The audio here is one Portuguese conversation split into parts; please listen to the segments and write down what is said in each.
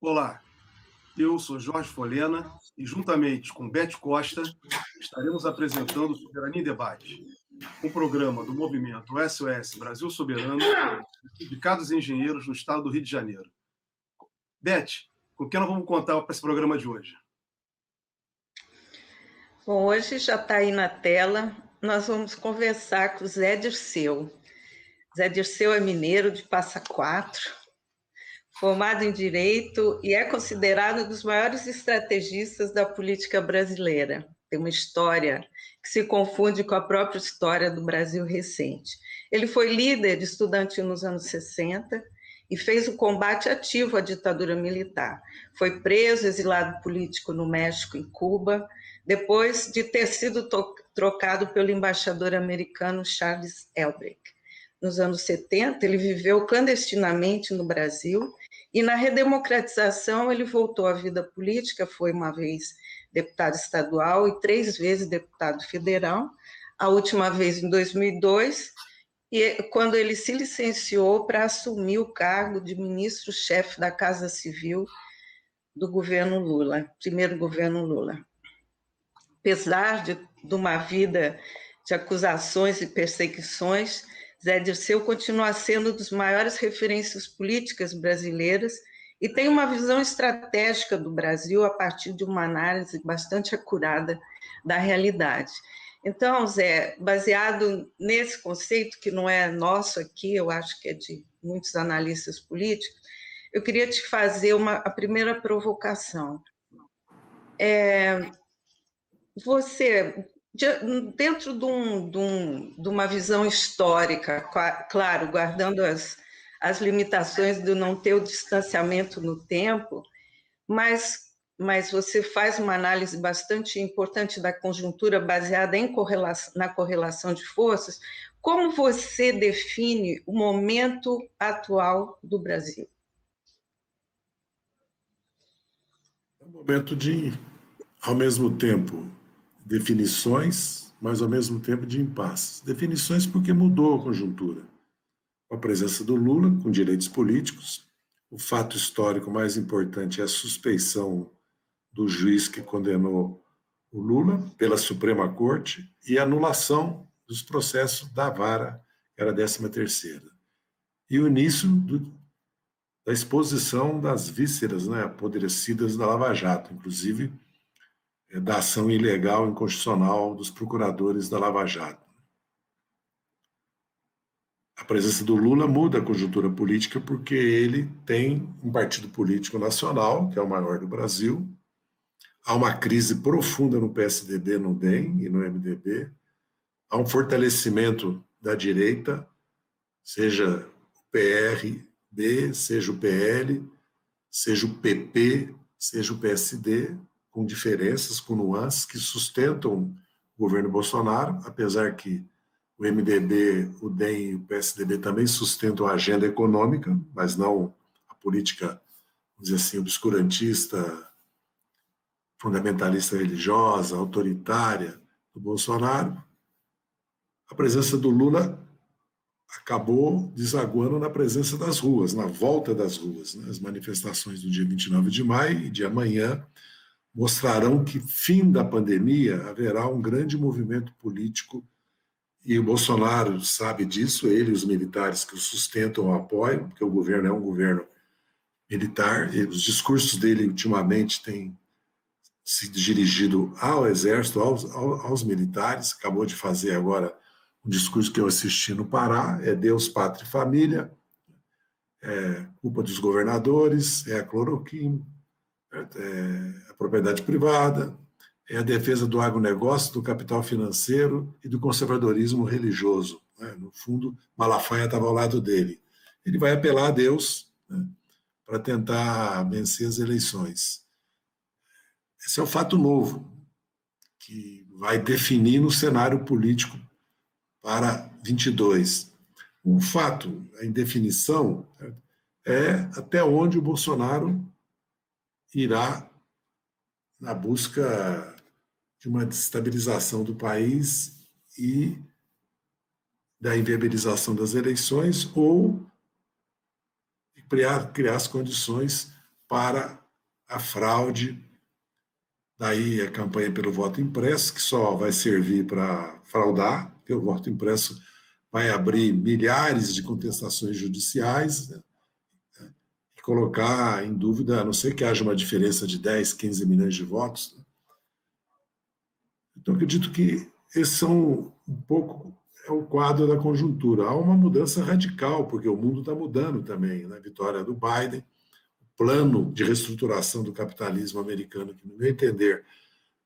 Olá, eu sou Jorge Folena e, juntamente com Beth Costa, estaremos apresentando o Soberania em Debate, um programa do movimento SOS Brasil Soberano, de Sindicatos e Engenheiros no estado do Rio de Janeiro. Beth, com quem nós vamos contar para esse programa de hoje? Bom, hoje já está aí na tela, nós vamos conversar com o Zé Dirceu. Zé Dirceu é mineiro de Passa Quatro, formado em Direito e é considerado um dos maiores estrategistas da política brasileira. Tem uma história que se confunde com a própria história do Brasil recente. Ele foi líder estudantil nos anos 60 e fez o combate ativo à ditadura militar. Foi preso, exilado político no México e Cuba, depois de ter sido trocado pelo embaixador americano Charles Elbrick. Nos anos 70, ele viveu clandestinamente no Brasil e na redemocratização ele voltou à vida política, foi uma vez deputado estadual e 3 vezes deputado federal, a última vez em 2002, e quando ele se licenciou para assumir o cargo de ministro-chefe da Casa Civil do governo Lula, primeiro governo Lula. Apesar de uma vida de acusações e perseguições, Zé Dirceu continua sendo uma das maiores referências políticas brasileiras e tem uma visão estratégica do Brasil a partir de uma análise bastante acurada da realidade. Então, Zé, baseado nesse conceito, que não é nosso aqui, eu acho que é de muitos analistas políticos, eu queria te fazer a primeira provocação. Você, dentro de uma visão histórica, claro, guardando as limitações do não ter o distanciamento no tempo, mas você faz uma análise bastante importante da conjuntura baseada na correlação de forças. Como você define o momento atual do Brasil? É um momento de, ao mesmo tempo, definições, mas ao mesmo tempo de impasses. Definições porque mudou a conjuntura. Com a presença do Lula, com direitos políticos, o fato histórico mais importante é a suspeição do juiz que condenou o Lula pela Suprema Corte e a anulação dos processos da vara, que era a 13ª. E o início da exposição das vísceras, né, apodrecidas da Lava Jato, inclusive da ação ilegal e inconstitucional dos procuradores da Lava Jato. A presença do Lula muda a conjuntura política porque ele tem um partido político nacional, que é o maior do Brasil. Há uma crise profunda no PSDB, no DEM e no MDB. Há um fortalecimento da direita, seja o PRB, seja o PL, seja o PP, seja o PSD, com diferenças, com nuances que sustentam o governo Bolsonaro, apesar que o MDB, o DEM e o PSDB também sustentam a agenda econômica, mas não a política, vamos dizer assim, obscurantista, fundamentalista religiosa, autoritária do Bolsonaro. A presença do Lula acabou desaguando na presença das ruas, na volta das ruas. Né? As manifestações do dia 29 de maio e de amanhã mostrarão que, fim da pandemia, haverá um grande movimento político e o Bolsonaro sabe disso, ele e os militares que o sustentam o apoiam, porque o governo é um governo militar, e os discursos dele ultimamente têm se dirigido ao Exército, aos militares, acabou de fazer agora um discurso que eu assisti no Pará, é Deus, Pátria e Família, é culpa dos governadores, é a cloroquina, é a propriedade privada, é a defesa do agronegócio, do capital financeiro e do conservadorismo religioso. Né? No fundo, Malafaia estava ao lado dele. Ele vai apelar a Deus, né, para tentar vencer as eleições. Esse é um fato novo, que vai definir no cenário político para 22. O fato, a indefinição, é até onde o Bolsonaro irá na busca de uma desestabilização do país e da inviabilização das eleições ou criar as condições para a fraude. Daí a campanha pelo voto impresso, que só vai servir para fraudar, porque o voto impresso vai abrir milhares de contestações judiciais, né, e colocar em dúvida, a não ser que haja uma diferença de 10, 15 milhões de votos. Né. Então, acredito que esses são um pouco o quadro da conjuntura. Há uma mudança radical, porque o mundo está mudando também. Né? A vitória do Biden, o plano de reestruturação do capitalismo americano, que, no meu entender,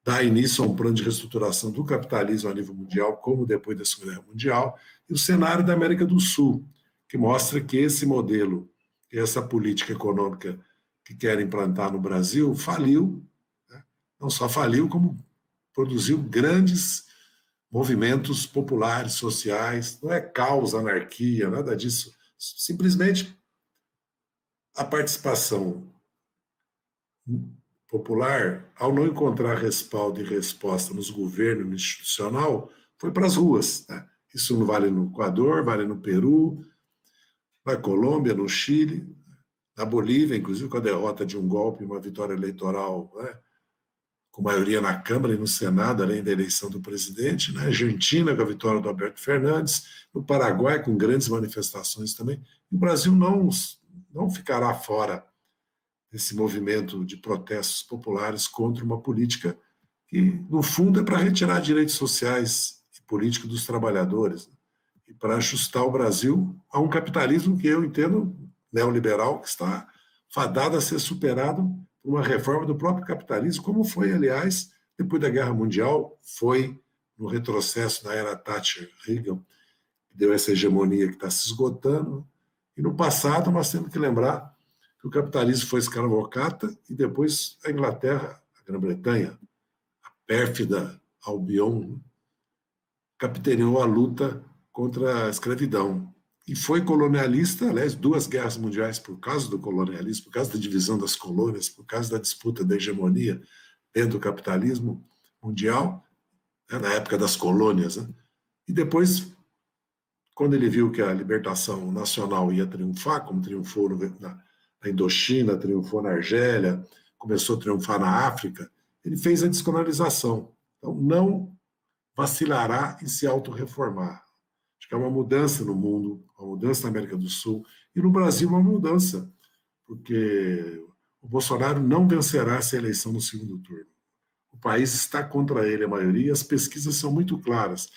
dá início a um plano de reestruturação do capitalismo a nível mundial, como depois da Segunda Guerra Mundial, e o cenário da América do Sul, que mostra que esse modelo, essa política econômica que querem implantar no Brasil, faliu, né? Não só faliu, como produziu grandes movimentos populares, sociais, não é caos, anarquia, nada disso, simplesmente a participação popular, ao não encontrar respaldo e resposta nos governos, no institucional, foi para as ruas. Né? Isso não vale no Equador, vale no Peru, na Colômbia, no Chile, na Bolívia, inclusive com a derrota de um golpe, uma vitória eleitoral, né? Com maioria na Câmara e no Senado, além da eleição do presidente, na Argentina, com a vitória do Alberto Fernandes, no Paraguai, com grandes manifestações também. E o Brasil não ficará fora desse movimento de protestos populares contra uma política que, no fundo, é para retirar direitos sociais e políticos dos trabalhadores, né? E para ajustar o Brasil a um capitalismo que eu entendo neoliberal, que está fadado a ser superado por uma reforma do próprio capitalismo, como foi, aliás, depois da Guerra Mundial, foi no retrocesso da era Thatcher-Reagan, que deu essa hegemonia que está se esgotando. E no passado nós temos que lembrar que o capitalismo foi escravocrata e depois a Inglaterra, a Grã-Bretanha, a pérfida Albion, capitaneou a luta contra a escravidão. E foi colonialista, aliás, 2 guerras mundiais por causa do colonialismo, por causa da divisão das colônias, por causa da disputa da hegemonia dentro do capitalismo mundial, né, na época das colônias. Né? E depois, quando ele viu que a libertação nacional ia triunfar, como triunfou na Indochina, triunfou na Argélia, começou a triunfar na África, ele fez a descolonização. Então, não vacilará em se autorreformar. Acho que é uma mudança no mundo, uma mudança na América do Sul, e no Brasil uma mudança, porque o Bolsonaro não vencerá essa eleição no segundo turno. O país está contra ele, a maioria, e as pesquisas são muito claras.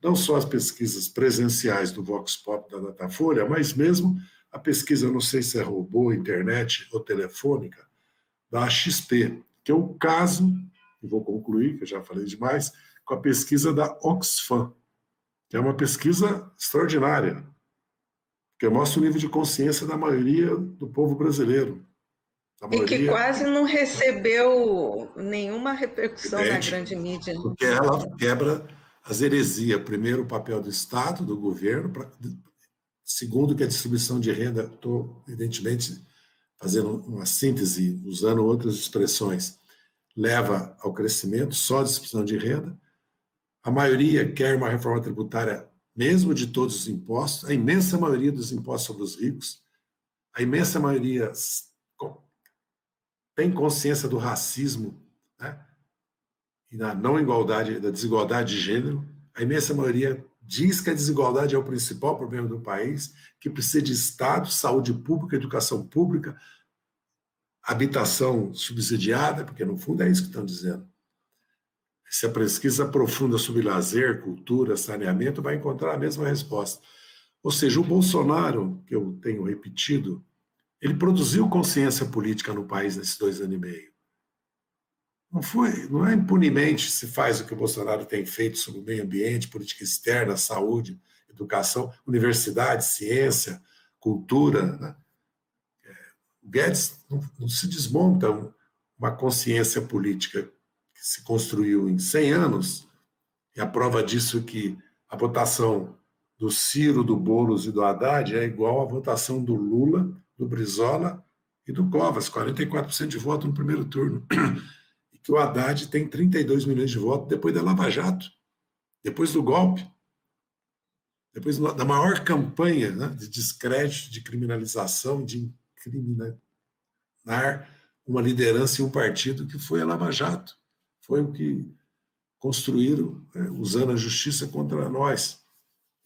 Não só as pesquisas presenciais do Vox Pop, da Datafolha, mas mesmo a pesquisa, não sei se é robô, internet ou telefônica, da XP, que é o caso, e vou concluir, que eu já falei demais, com a pesquisa da Oxfam, que é uma pesquisa extraordinária, que mostra o nível de consciência da maioria do povo brasileiro. E que quase não recebeu nenhuma repercussão na grande mídia. Porque ela quebra as heresias. Primeiro, o papel do Estado, do governo. Segundo, que a distribuição de renda, estou, evidentemente, fazendo uma síntese, usando outras expressões, leva ao crescimento, só a distribuição de renda. A maioria quer uma reforma tributária, mesmo de todos os impostos, a imensa maioria dos impostos sobre os ricos, a imensa maioria tem consciência do racismo, né? E da não igualdade, da desigualdade de gênero. A imensa maioria diz que a desigualdade é o principal problema do país, que precisa de Estado, saúde pública, educação pública, habitação subsidiada, porque no fundo é isso que estão dizendo. Se a pesquisa aprofunda sobre lazer, cultura, saneamento, vai encontrar a mesma resposta. Ou seja, o Bolsonaro, que eu tenho repetido, ele produziu consciência política no país nesses 2 anos e meio. Não é impunemente se faz o que o Bolsonaro tem feito sobre o meio ambiente, política externa, saúde, educação, universidade, ciência, cultura. Né? O Guedes não se desmonta uma consciência política que se construiu em 100 anos, e a prova disso é que a votação do Ciro, do Boulos e do Haddad é igual à votação do Lula, do Brizola e do Covas, 44% de voto no primeiro turno. E que o Haddad tem 32 milhões de votos depois da Lava Jato, depois do golpe, depois da maior campanha, né, de descrédito, de criminalização, de incriminar uma liderança e um partido que foi a Lava Jato. Foi o que construíram, usando a justiça contra nós.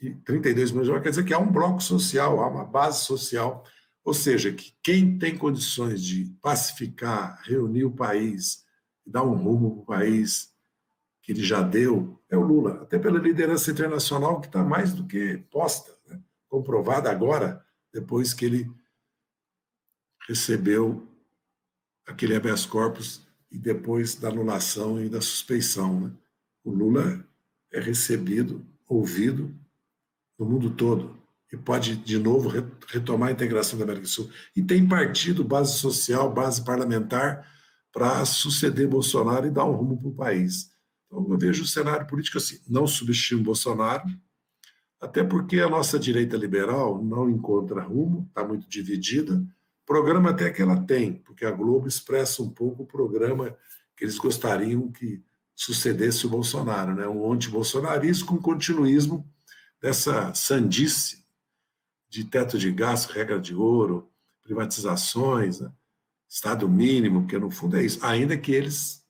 E 32 milhões de dólares quer dizer que há um bloco social, há uma base social. Ou seja, que quem tem condições de pacificar, reunir o país, dar um rumo para o país que ele já deu, é o Lula. Até pela liderança internacional que está mais do que posta, né? Comprovada agora, depois que ele recebeu aquele habeas corpus e depois da anulação e da suspeição, né? O Lula é recebido, ouvido no mundo todo e pode, de novo, retomar a integração da América do Sul. E tem partido, base social, base parlamentar para suceder Bolsonaro e dar um rumo para o país. Então, eu vejo o cenário político assim, não subestimo Bolsonaro, até porque a nossa direita liberal não encontra rumo, está muito dividida. Programa até que ela tem, porque a Globo expressa um pouco o programa que eles gostariam que sucedesse o Bolsonaro, né? Um anti-bolsonarismo com continuismo dessa sandice de teto de gasto, regra de ouro, privatizações, né? Estado mínimo, porque no fundo é isso. Ainda que eles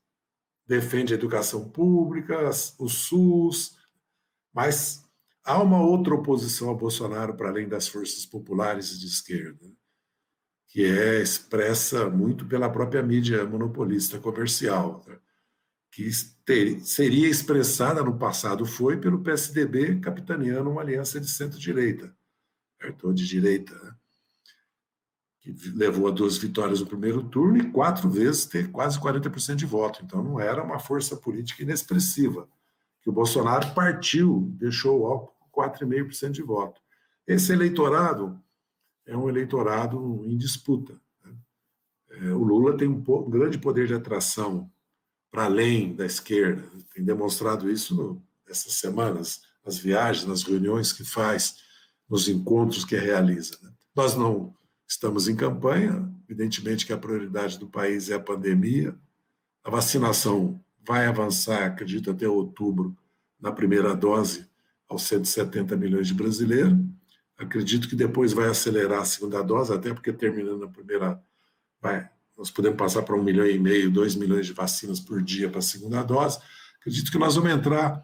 defendem a educação pública, o SUS, mas há uma outra oposição a Bolsonaro para além das forças populares e de esquerda, que é expressa muito pela própria mídia monopolista comercial, né? Que seria expressada no passado, foi pelo PSDB capitaneando uma aliança de centro-direita, ou de direita, né? Que levou a 2 vitórias no primeiro turno e 4 vezes ter quase 40% de voto. Então não era uma força política inexpressiva, que o Bolsonaro partiu, deixou o Alckmin com 4,5% de voto. Esse eleitorado é um eleitorado em disputa, né? O Lula tem um grande poder de atração para além da esquerda, tem demonstrado isso essas semanas, nas viagens, nas reuniões que faz, nos encontros que realiza, né? Nós não estamos em campanha, evidentemente que a prioridade do país é a pandemia, a vacinação vai avançar, acredito, até outubro, na primeira dose, aos 170 milhões de brasileiros, acredito que depois vai acelerar a segunda dose, até porque terminando a primeira, nós podemos passar para 1,5 milhão, 2 milhões de vacinas por dia para a segunda dose. Acredito que nós vamos entrar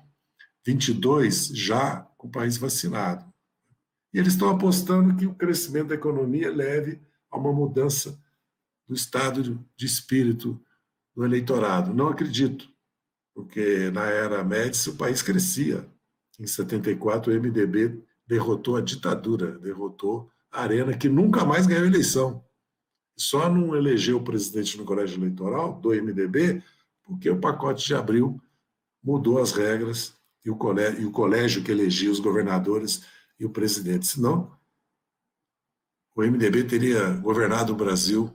22 já com o país vacinado. E eles estão apostando que o crescimento da economia leve a uma mudança do estado de espírito do eleitorado. Não acredito, porque na era Médici o país crescia. Em 74 o MDB derrotou a ditadura, derrotou a Arena, que nunca mais ganhou eleição. Só não elegeu o presidente no colégio eleitoral do MDB porque o pacote de abril mudou as regras e o colégio que elegia os governadores e o presidente. Senão, o MDB teria governado o Brasil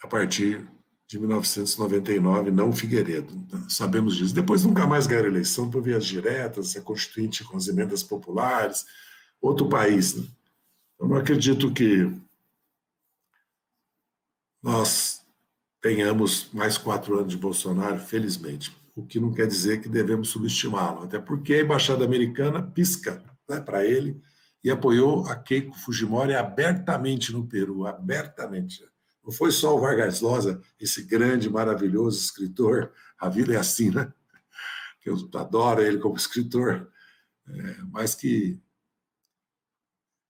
a partir de 1999, não Figueiredo. Sabemos disso. Depois nunca mais ganharam eleição por vias diretas, a Constituinte com as emendas populares, outro país, né? Eu não acredito que nós tenhamos mais 4 anos de Bolsonaro, felizmente. O que não quer dizer que devemos subestimá-lo, até porque a Embaixada Americana pisca, né, para ele e apoiou a Keiko Fujimori abertamente no Peru, abertamente. Não foi só o Vargas Llosa, esse grande, maravilhoso escritor, a vida é assim, né? Que eu adoro ele como escritor, mas que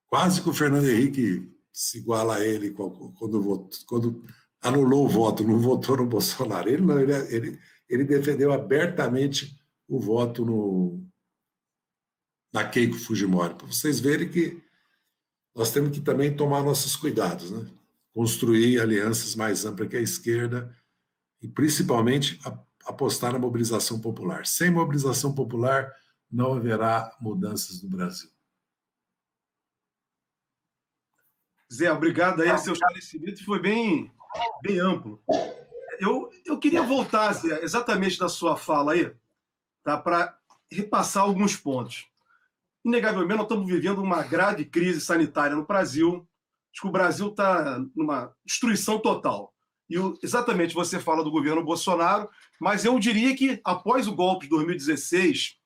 quase que o Fernando Henrique se iguala a ele quando anulou o voto, não votou no Bolsonaro. Ele defendeu abertamente o voto na Keiko Fujimori, para vocês verem que nós temos que também tomar nossos cuidados, né? Construir alianças mais amplas que a esquerda e, principalmente, apostar na mobilização popular. Sem mobilização popular, não haverá mudanças no Brasil. Zé, obrigado aí, seu esclarecimento foi bem amplo. Eu queria voltar, Zé, exatamente da sua fala aí, tá, para repassar alguns pontos. Inegavelmente, nós estamos vivendo uma grave crise sanitária no Brasil. Acho que o Brasil está numa destruição total. E exatamente você fala do governo Bolsonaro, mas eu diria que após o golpe de 2016,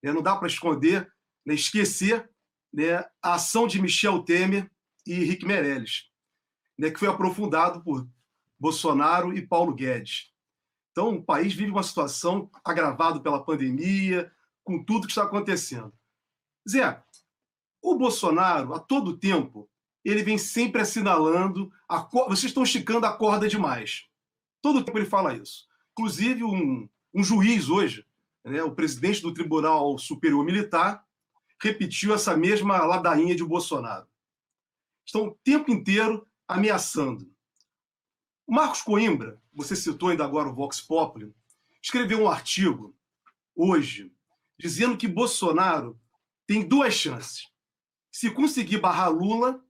não dá para esconder, esquecer, a ação de Michel Temer e Henrique Meirelles, que foi aprofundado por Bolsonaro e Paulo Guedes. Então, o país vive uma situação agravada pela pandemia, com tudo que está acontecendo. Zé, o Bolsonaro, a todo tempo, ele vem sempre assinalando, vocês estão esticando a corda demais. Todo tempo ele fala isso. Inclusive, um juiz hoje, né, o presidente do Tribunal Superior Militar, repetiu essa mesma ladainha de Bolsonaro. Estão o tempo inteiro ameaçando. O Marcos Coimbra, você citou ainda agora o Vox Populi, escreveu um artigo hoje dizendo que Bolsonaro tem duas chances: se conseguir barrar Lula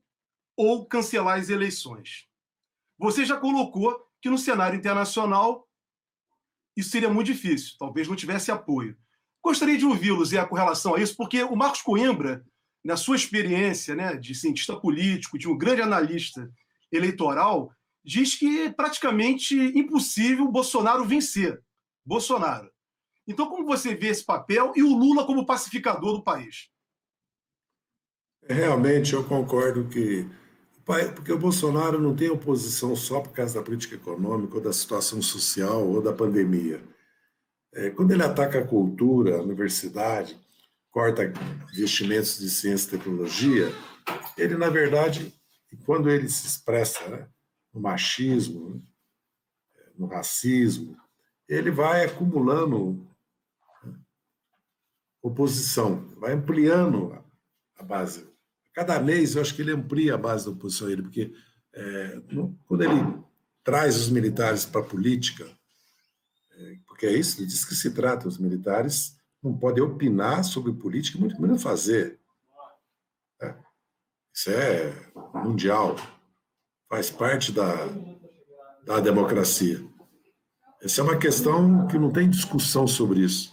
ou cancelar as eleições. Você já colocou que no cenário internacional isso seria muito difícil, talvez não tivesse apoio. Gostaria de ouvi-lo, Zé, com relação a isso, porque o Marcos Coimbra, na sua experiência, né, de cientista político, de um grande analista eleitoral, diz que é praticamente impossível Bolsonaro vencer. Bolsonaro. Então, como você vê esse papel e o Lula como pacificador do país? Realmente, eu concordo que... Porque o Bolsonaro não tem oposição só por causa da política econômica, ou da situação social, ou da pandemia. Quando ele ataca a cultura, a universidade, corta investimentos de ciência e tecnologia, ele, na verdade, quando ele se expressa, né, no machismo, né, no racismo, ele vai acumulando oposição, vai ampliando a base. Cada mês, eu acho que ele amplia a base da oposição a ele, porque quando ele traz os militares para a política, porque é isso, ele diz que se trata, os militares não podem opinar sobre política, muito menos fazer. Isso é mundial, faz parte da democracia. Essa é uma questão que não tem discussão sobre isso.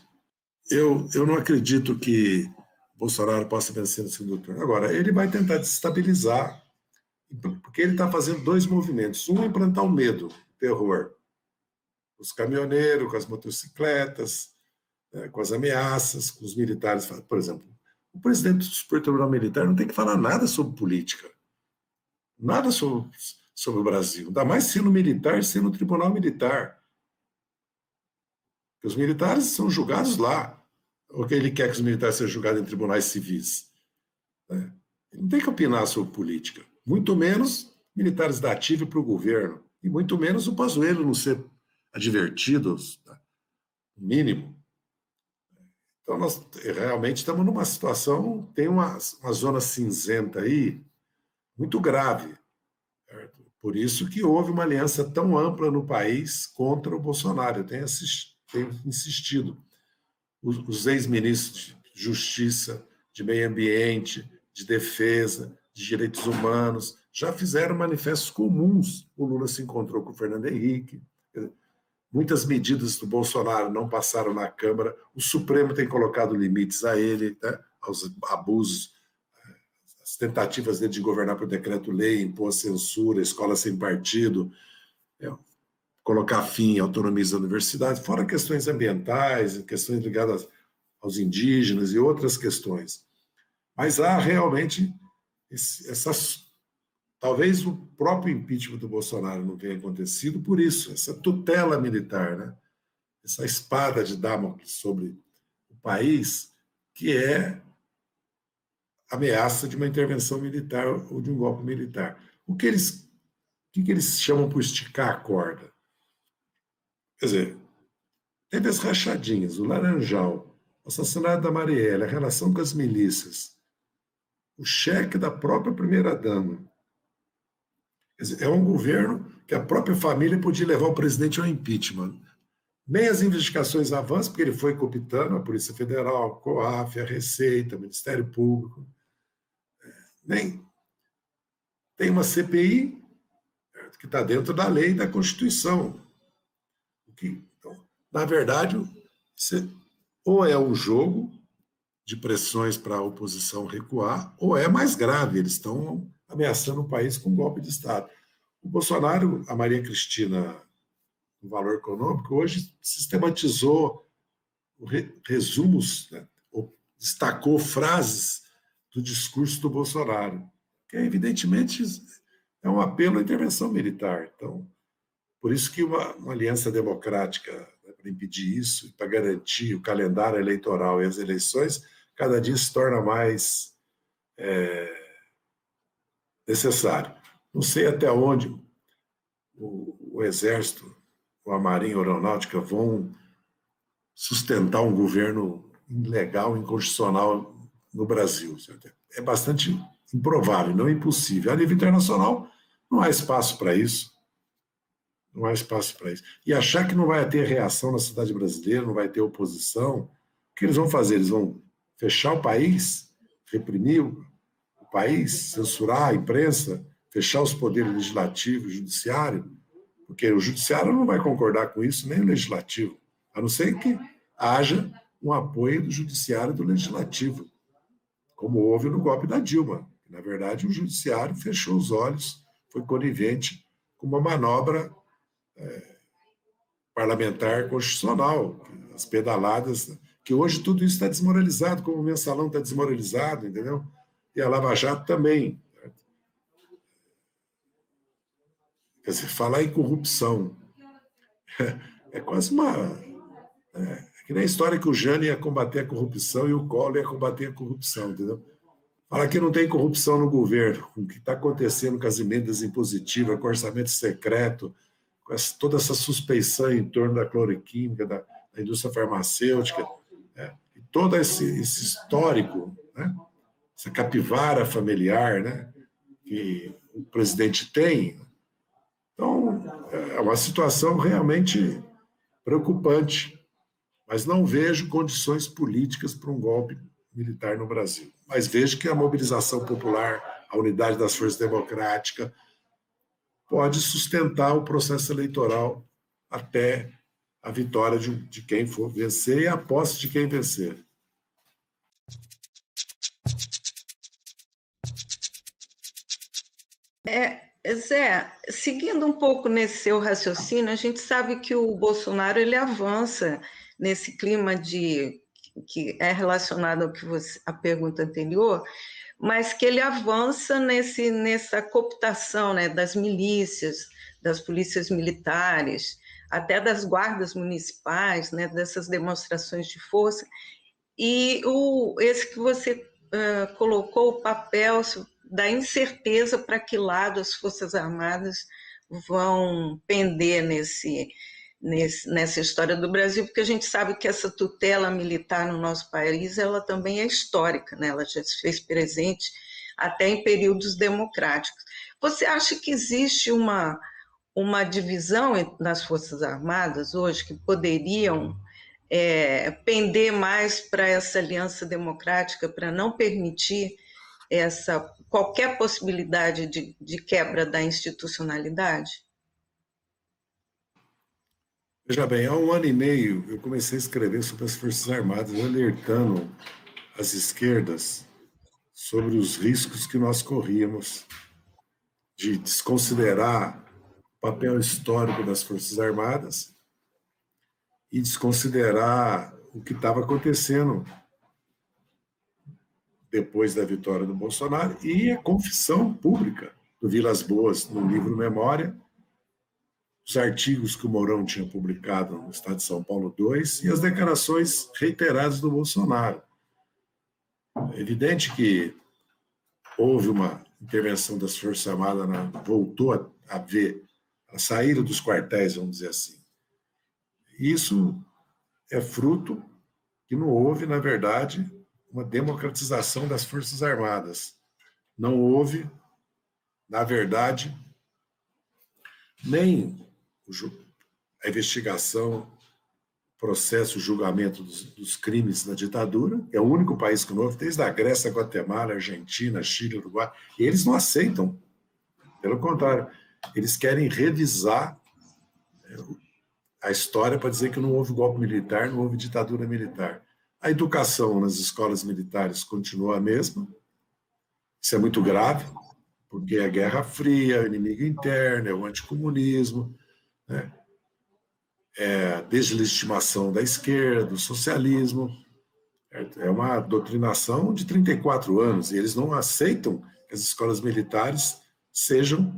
Eu não acredito que Bolsonaro possa vencer no segundo turno. Agora, ele vai tentar desestabilizar, porque ele está fazendo dois movimentos. Um, implantar o medo, o terror. Os caminhoneiros, com as motocicletas, né, com as ameaças, com os militares. Por exemplo, o presidente do Supremo Tribunal Militar não tem que falar nada sobre política, nada sobre o Brasil, ainda mais sendo militar, sendo tribunal militar. Porque os militares são julgados lá. Ou que ele quer que os militares sejam julgados em tribunais civis. Né? Ele não tem que opinar sobre política, muito menos militares da ativa para o governo, e muito menos o Pazuello não ser advertido, tá? Mínimo. Então, nós realmente estamos numa situação, tem uma zona cinzenta aí, muito grave. Certo? Por isso que houve uma aliança tão ampla no país contra o Bolsonaro. Eu tenho insistido. Os ex-ministros de Justiça, de Meio Ambiente, de Defesa, de Direitos Humanos, já fizeram manifestos comuns. O Lula se encontrou com o Fernando Henrique. Muitas medidas do Bolsonaro não passaram na Câmara. O Supremo tem colocado limites a ele, né, aos abusos, as tentativas dele de governar por decreto-lei, impor censura, escola sem partido, colocar fim à autonomia da universidade, fora questões ambientais, questões ligadas aos indígenas e outras questões. Mas há realmente talvez o próprio impeachment do Bolsonaro não tenha acontecido por isso, essa tutela militar, né? Essa espada de Damocles sobre o país, que é ameaça de uma intervenção militar ou de um golpe militar. O que eles chamam por esticar a corda? Quer dizer, teve as rachadinhas, o Laranjal, o assassinato da Marielle, a relação com as milícias, o cheque da própria primeira-dama. Quer dizer, é um governo que a própria família podia levar o presidente ao impeachment. Nem as investigações avançam, porque ele foi cooptando a Polícia Federal, a COAF, a Receita, o Ministério Público. Nem tem uma CPI que está dentro da lei e da Constituição. Então, na verdade, ou é um jogo de pressões para a oposição recuar, ou é mais grave, eles estão ameaçando o país com um golpe de Estado. O Bolsonaro, a Maria Cristina, no Valor Econômico, hoje sistematizou resumos, né, destacou frases do discurso do Bolsonaro, que evidentemente é um apelo à intervenção militar. Então, Por isso que uma aliança democrática, né, para impedir isso, para garantir o calendário eleitoral e as eleições, cada dia se torna mais necessário. Não sei até onde o Exército, ou a Marinha ou a Aeronáutica vão sustentar um governo ilegal, inconstitucional no Brasil. Certo? É bastante improvável, não impossível. A nível internacional, não há espaço para isso. Não há espaço para isso. E achar que não vai ter reação na sociedade brasileira, não vai ter oposição, o que eles vão fazer? Eles vão fechar o país, reprimir o país, censurar a imprensa, fechar os poderes legislativo e judiciário, porque o judiciário não vai concordar com isso, nem o legislativo, a não ser que haja um apoio do judiciário e do legislativo, como houve no golpe da Dilma. Na verdade, o judiciário fechou os olhos, foi conivente com uma manobra parlamentar constitucional, as pedaladas, que hoje tudo isso está desmoralizado, como o mensalão está desmoralizado, entendeu? E a Lava Jato também. Quer dizer, falar em corrupção é quase uma... que nem a história que o Jânio ia combater a corrupção e o Collor ia combater a corrupção, entendeu? Falar que não tem corrupção no governo, com o que está acontecendo com as emendas impositivas, com o orçamento secreto, com toda essa suspeição em torno da cloroquímica, da indústria farmacêutica, né? E todo esse histórico, né? Essa capivara familiar, né? Que o presidente tem. Então, é uma situação realmente preocupante, mas não vejo condições políticas para um golpe militar no Brasil. Mas vejo que a mobilização popular, a unidade das forças democráticas, pode sustentar o processo eleitoral até a vitória de quem for vencer e a posse de quem vencer. Zé, seguindo um pouco nesse seu raciocínio, a gente sabe que o Bolsonaro ele avança nesse clima que é relacionado ao que a pergunta anterior, mas que ele avança nessa cooptação, né, das milícias, das polícias militares, até das guardas municipais, né, dessas demonstrações de força. E esse que você colocou, o papel da incerteza para que lado as Forças Armadas vão pender nessa história do Brasil, porque a gente sabe que essa tutela militar no nosso país, ela também é histórica, né? Ela já se fez presente até em períodos democráticos. Você acha que existe uma divisão nas Forças Armadas hoje que poderiam pender mais para essa aliança democrática, para não permitir qualquer possibilidade de quebra da institucionalidade? Veja bem, há 1 ano e meio eu comecei a escrever sobre as Forças Armadas, alertando as esquerdas sobre os riscos que nós corríamos de desconsiderar o papel histórico das Forças Armadas e desconsiderar o que estava acontecendo depois da vitória do Bolsonaro e a confissão pública do Vilas Boas no livro Memória, os artigos que o Mourão tinha publicado no Estado de São Paulo 2 e as declarações reiteradas do Bolsonaro. É evidente que houve uma intervenção das Forças Armadas, voltou a haver a saída dos quartéis, vamos dizer assim. Isso é fruto que não houve, na verdade, uma democratização das Forças Armadas. Não houve, na verdade, nem a investigação, processo, julgamento dos crimes da ditadura, é o único país que não houve, desde a Grécia, Guatemala, Argentina, Chile, Uruguai, e eles não aceitam. Pelo contrário, eles querem revisar a história para dizer que não houve golpe militar, não houve ditadura militar. A educação nas escolas militares continua a mesma, isso é muito grave, porque é a Guerra Fria, é o inimigo interno, é o anticomunismo, né? É a deslegitimação da esquerda, do socialismo, é uma doutrinação de 34 anos, e eles não aceitam que as escolas militares sejam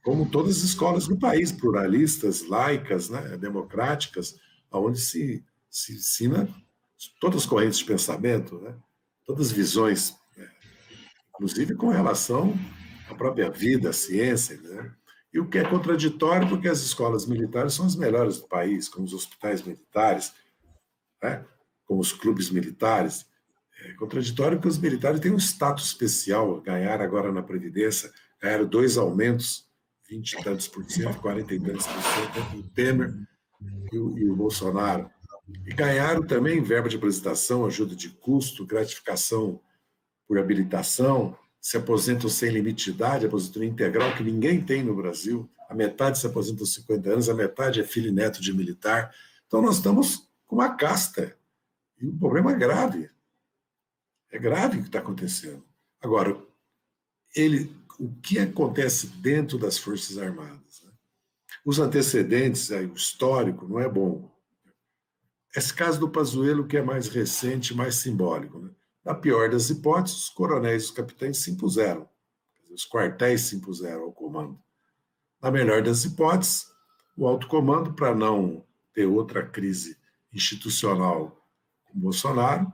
como todas as escolas do país, pluralistas, laicas, né, democráticas, onde se ensina todas as correntes de pensamento, né, todas as visões, né, inclusive com relação à própria vida, à ciência, né? E o que é contraditório, porque as escolas militares são as melhores do país, como os hospitais militares, né, como os clubes militares. É contraditório porque os militares têm um status especial, ganharam agora na Previdência, ganharam 2 aumentos, 20 e tantos por cento, 40 e tantos por cento, entre o Temer e o Bolsonaro. E ganharam também verba de apresentação, ajuda de custo, gratificação por habilitação, se aposentam sem limite de idade, aposentadoria integral, que ninguém tem no Brasil. A metade se aposenta aos 50 anos, a metade é filho e neto de militar. Então, nós estamos com uma casta. E o problema é grave. É grave o que está acontecendo. Agora, o que acontece dentro das Forças Armadas? Né? Os antecedentes, o histórico, não é bom. Esse caso do Pazuello, que é mais recente, mais simbólico. Né? Na pior das hipóteses, os coronéis e os capitães se impuseram. Os quartéis se impuseram ao comando. Na melhor das hipóteses, o alto comando, para não ter outra crise institucional com Bolsonaro,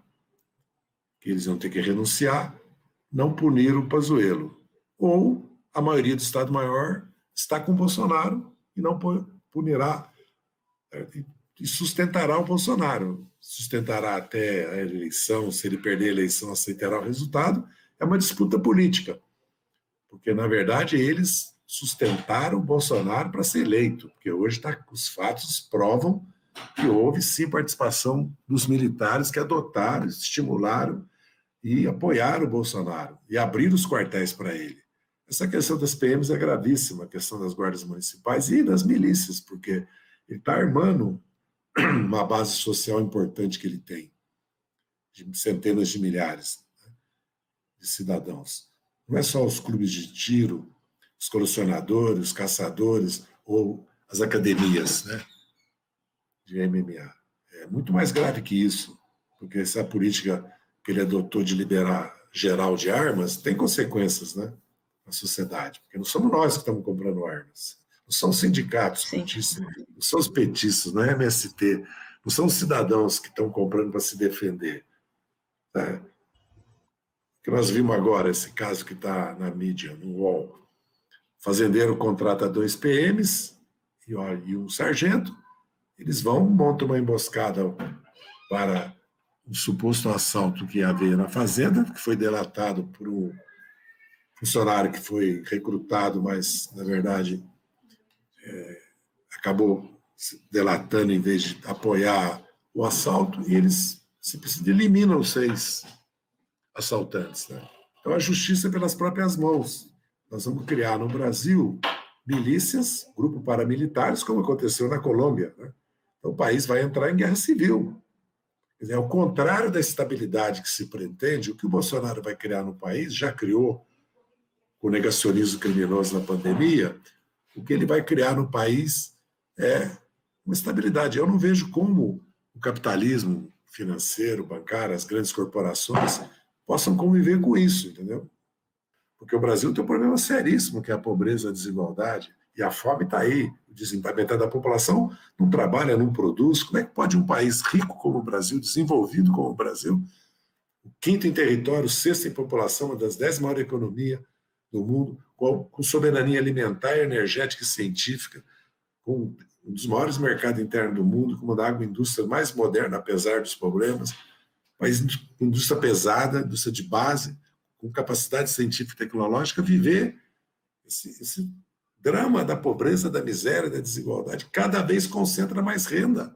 que eles iam ter que renunciar, não puniram o Pazuello. Ou a maioria do Estado-Maior está com Bolsonaro e não punirá e sustentará o Bolsonaro. Sustentará até a eleição, se ele perder a eleição, aceitará o resultado. É uma disputa política, porque, na verdade, eles sustentaram o Bolsonaro para ser eleito, porque hoje os fatos provam que houve, sim, participação dos militares que adotaram, estimularam e apoiaram o Bolsonaro e abriram os quartéis para ele. Essa questão das PMs é gravíssima, a questão das guardas municipais e das milícias, porque ele está armando uma base social importante que ele tem, de centenas de milhares, né, de cidadãos. Não é só os clubes de tiro, os colecionadores, os caçadores ou as academias, né, de MMA. É muito mais grave que isso, porque essa política que ele adotou de liberar geral de armas tem consequências, né, na sociedade, porque não somos nós que estamos comprando armas, não são os sindicatos petistas, não são os petistas, não é MST, não são os cidadãos que estão comprando para se defender. Né? Que nós vimos agora, esse caso que está na mídia, no UOL, fazendeiro contrata 2 PMs e um sargento, eles montam uma emboscada para um suposto assalto que ia haver na fazenda, que foi delatado por um funcionário que foi recrutado, mas, na verdade, acabou se delatando em vez de apoiar o assalto, e eles simplesmente eliminam os 6 assaltantes. Né? Então, a justiça é pelas próprias mãos. Nós vamos criar no Brasil milícias, grupos paramilitares, como aconteceu na Colômbia. Né? Então, o país vai entrar em guerra civil. Quer dizer, ao contrário da estabilidade que se pretende, o que o Bolsonaro vai criar no país, já criou com o negacionismo criminoso na pandemia, o que ele vai criar no país é uma estabilidade. Eu não vejo como o capitalismo financeiro, bancário, as grandes corporações possam conviver com isso, entendeu? Porque o Brasil tem um problema seríssimo, que é a pobreza, a desigualdade, e a fome está aí. Metade da população não trabalha, não produz. Como é que pode um país rico como o Brasil, desenvolvido como o Brasil, o 5º em território, 6º em população, uma das 10 maiores economias do mundo, com soberania alimentar, energética e científica, com um dos maiores mercados internos do mundo, com uma da agroindústria mais moderna, apesar dos problemas, país com indústria pesada, indústria de base, com capacidade científica e tecnológica, viver esse drama da pobreza, da miséria, da desigualdade, cada vez concentra mais renda,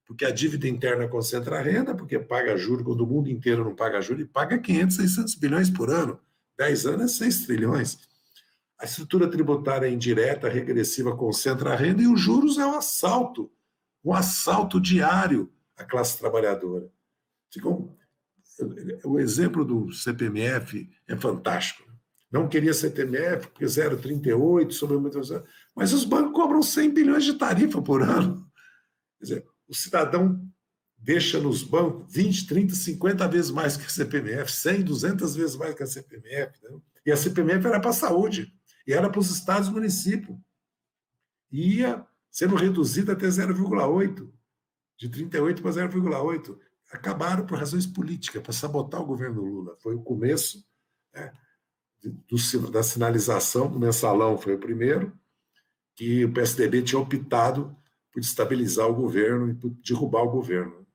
porque a dívida interna concentra a renda, porque paga juros, quando o mundo inteiro não paga juros, e paga 500, 600 bilhões por ano. 10 anos é 6 trilhões. A estrutura tributária indireta, regressiva, concentra a renda, e os juros é um assalto diário à classe trabalhadora. O exemplo do CPMF é fantástico. Não queria CPMF, porque 0,38 sobre a, mas os bancos cobram 100 bilhões de tarifa por ano. Quer dizer, o cidadão deixa nos bancos 20, 30, 50 vezes mais que a CPMF, 100, 200 vezes mais que a CPMF. Né? E a CPMF era para a saúde. e era para os estados e municípios. E ia sendo reduzida até 0,8, de 38 para 0,8. Acabaram por razões políticas, para sabotar o governo Lula. Foi o começo, né, da sinalização. O mensalão foi o primeiro, que o PSDB tinha optado por destabilizar o governo e por derrubar o governo.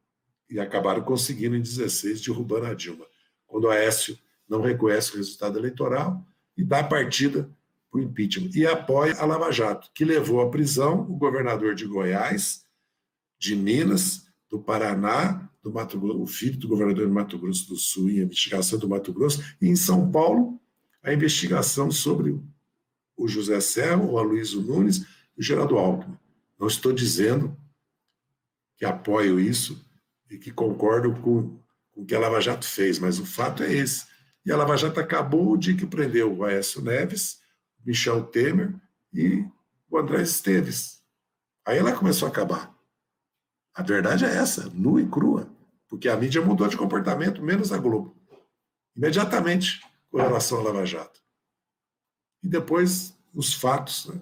E acabaram conseguindo, em 16, derrubando a Dilma. Quando o Aécio não reconhece o resultado eleitoral e dá a partida para o impeachment. E apoia a Lava Jato, que levou à prisão o governador de Goiás, de Minas, do Paraná, do Mato Grosso, o filho do governador do Mato Grosso do Sul, em investigação do Mato Grosso, e em São Paulo, a investigação sobre o José Serra, o Aloysio Nunes e o Geraldo Alckmin. Não estou dizendo que apoio isso e que concordo com o que a Lava Jato fez, mas o fato é esse. E a Lava Jato acabou o dia que prendeu o Aécio Neves, Michel Temer e o André Esteves. Aí ela começou a acabar. A verdade é essa, nua e crua, porque a mídia mudou de comportamento, menos a Globo, imediatamente com relação à Lava Jato. E depois os fatos, né,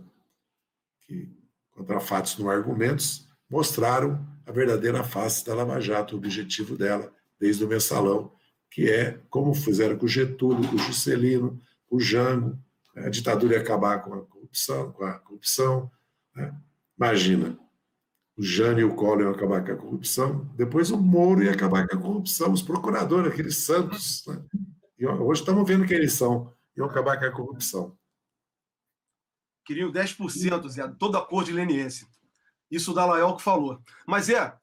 que contra fatos não argumentos, mostraram a verdadeira face da Lava Jato, o objetivo dela, desde o mensalão, que é como fizeram com o Getúlio, com o Juscelino, com o Jango, a ditadura ia acabar com a corrupção, né? Imagina, o Jânio e o Collor iam acabar com a corrupção, depois o Moro ia acabar com a corrupção, os procuradores, aqueles santos, né? E hoje estamos vendo quem eles são, iam acabar com a corrupção. Queriam 10%, Zé, toda a cor de leniense. Isso o Dallagnol que falou. Mas, a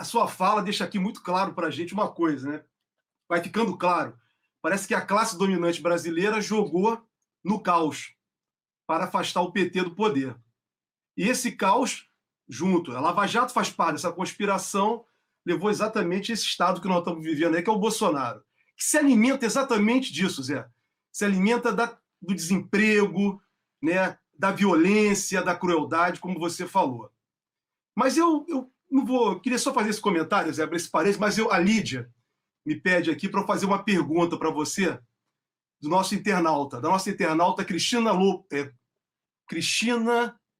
sua fala deixa aqui muito claro para a gente uma coisa, né? Vai ficando claro. Parece que a classe dominante brasileira jogou no caos para afastar o PT do poder. E esse caos, junto, a Lava Jato faz parte dessa conspiração, levou exatamente esse estado que nós estamos vivendo aí, que é o Bolsonaro, que se alimenta exatamente disso, Zé. Se alimenta do desemprego, né, da violência, da crueldade, como você falou. Mas eu não vou... Queria só fazer esse comentário, Zé, para esse parênteses, mas a Lídia me pede aqui para eu fazer uma pergunta para você, da nossa internauta Cristina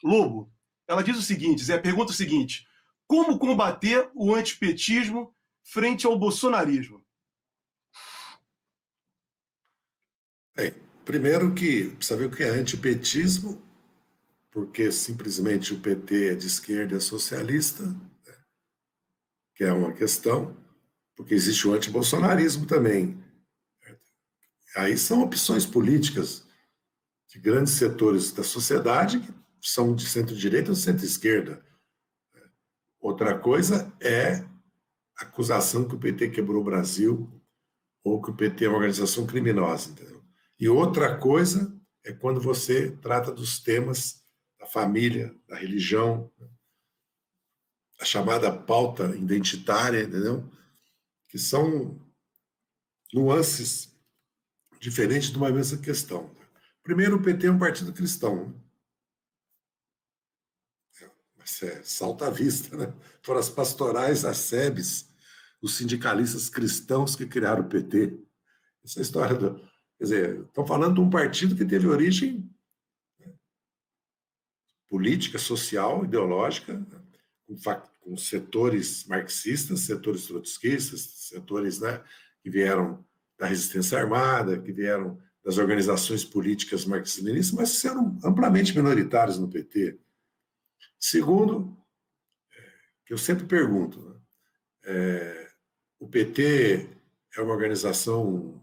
Lobo. Ela diz o seguinte, Zé, pergunta o seguinte: como combater o antipetismo frente ao bolsonarismo? Primeiro que precisa ver o que é antipetismo, porque simplesmente o PT é de esquerda e é socialista, né, que é uma questão, porque existe o antibolsonarismo também. Aí são opções políticas de grandes setores da sociedade que são de centro-direita ou centro-esquerda. Outra coisa é a acusação que o PT quebrou o Brasil ou que o PT é uma organização criminosa, entendeu? E outra coisa é quando você trata dos temas da família, da religião, a chamada pauta identitária, entendeu? Que são nuances diferentes de uma mesma questão. Primeiro, o PT é um partido cristão. Mas salta à vista, né? Foram as pastorais, as SEBs, os sindicalistas cristãos que criaram o PT. Essa história do... Quer dizer, estão falando de um partido que teve origem, né, política, social, ideológica, né, com setores marxistas, setores trotskistas, setores, né, que vieram da resistência armada, que vieram das organizações políticas marxistas-leninistas, mas que eram amplamente minoritários no PT. Segundo, que eu sempre pergunto, né, o PT é uma organização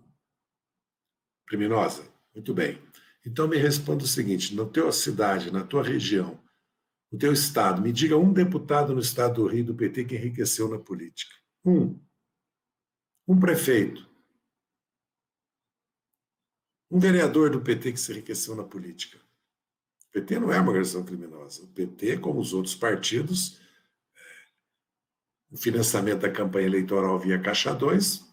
criminosa? Muito bem. Então me responda o seguinte: na tua cidade, na tua região, no teu estado, me diga um deputado no estado do Rio do PT que enriqueceu na política. Um prefeito. Um vereador do PT que se enriqueceu na política. O PT não é uma organização criminosa. O PT, como os outros partidos, o financiamento da campanha eleitoral via Caixa 2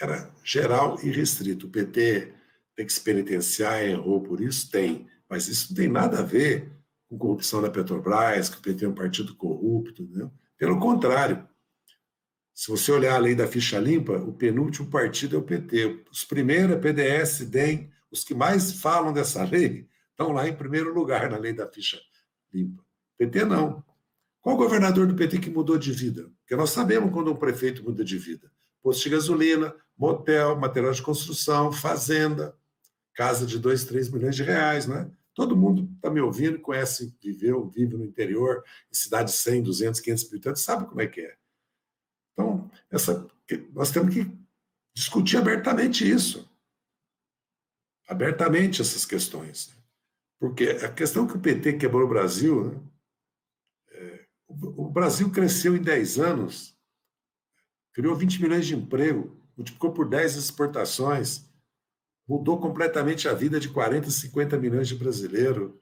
era geral e restrito. O PT tem que se penitenciar, errou por isso? Tem. Mas isso não tem nada a ver com corrupção da Petrobras, que o PT é um partido corrupto. Entendeu? Pelo contrário. Se você olhar a lei da ficha limpa, o penúltimo partido é o PT. Os primeiros é PDS, DEM, Os que mais falam dessa lei estão lá em primeiro lugar na lei da ficha limpa. PT não. Qual governador do PT que mudou de vida? Porque nós sabemos quando um prefeito muda de vida. Posto de gasolina, motel, material de construção, fazenda, casa de 2, 3 milhões de reais, né? Todo mundo está me ouvindo, conhece, vive no interior, em cidades de 100, 200, 500 mil habitantes, sabe como é que é. Então, nós temos que discutir abertamente isso. Abertamente essas questões. Porque a questão que o PT quebrou o Brasil, né? O Brasil cresceu em 10 anos, criou 20 milhões de emprego, multiplicou por 10 as exportações, mudou completamente a vida de 40, 50 milhões de brasileiros.